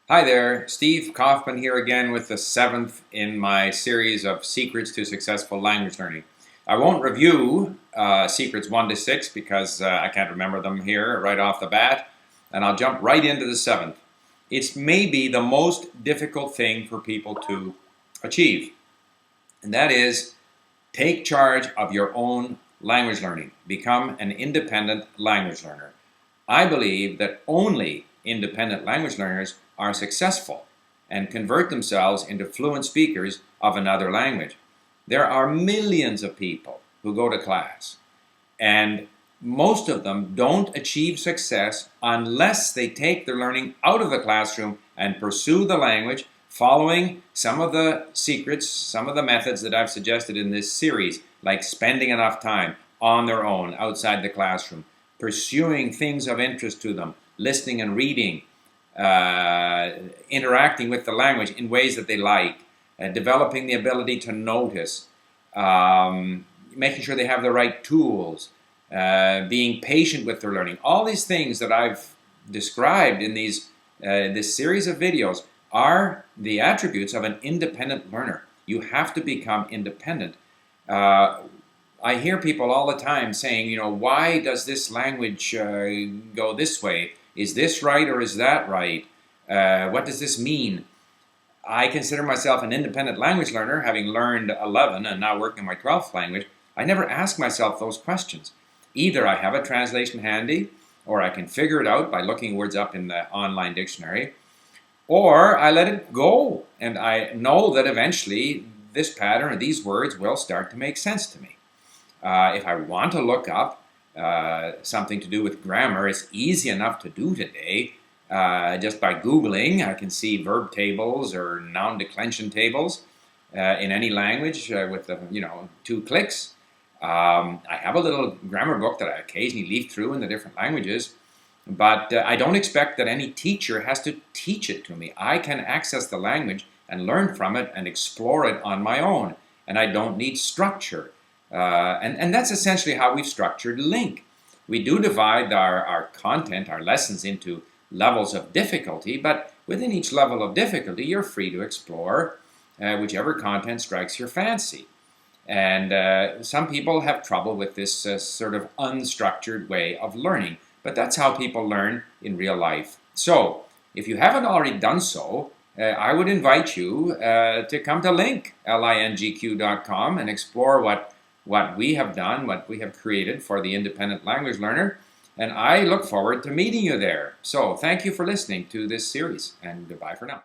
Hi there, Steve Kaufman here again with the seventh in my series of Secrets to Successful Language Learning. I won't review Secrets 1 to 6 because I can't remember them here right off the bat, and I'll jump right into the seventh. It's maybe the most difficult thing for people to achieve, and that is take charge of your own language learning. Become an independent language learner. I believe that only independent language learners are successful and convert themselves into fluent speakers of another language. There are millions of people who go to class, and most of them don't achieve success unless they take their learning out of the classroom and pursue the language, following some of the secrets, some of the methods that I've suggested in this series, like spending enough time on their own outside the classroom, pursuing things of interest to them, listening and reading, interacting with the language in ways that they like, developing the ability to notice, making sure they have the right tools, being patient with their learning. All these things that I've described in this series of videos are the attributes of an independent learner. You have to become independent. I hear people all the time saying, why does this language go this way? Is this right or is that right? What does this mean? I consider myself an independent language learner, having learned 11 and now working on my 12th language. I never ask myself those questions. Either I have a translation handy, or I can figure it out by looking words up in the online dictionary, or I let it go, and I know that eventually this pattern or these words will start to make sense to me. If I want to look up something to do with grammar, it's easy enough to do today. Just by Googling, I can see verb tables or noun declension tables in any language with 2 clicks. I have a little grammar book that I occasionally leaf through in the different languages, but I don't expect that any teacher has to teach it to me. I can access the language and learn from it and explore it on my own, and I don't need structure. And that's essentially how we've structured LinqQ. We do divide our content, our lessons, into levels of difficulty, but within each level of difficulty, you're free to explore whichever content strikes your fancy. And some people have trouble with this sort of unstructured way of learning, but that's how people learn in real life. So, if you haven't already done so, I would invite you to come to LinqQ.com and explore what we have done, what we have created for the independent language learner, and I look forward to meeting you there. So thank you for listening to this series, and goodbye for now.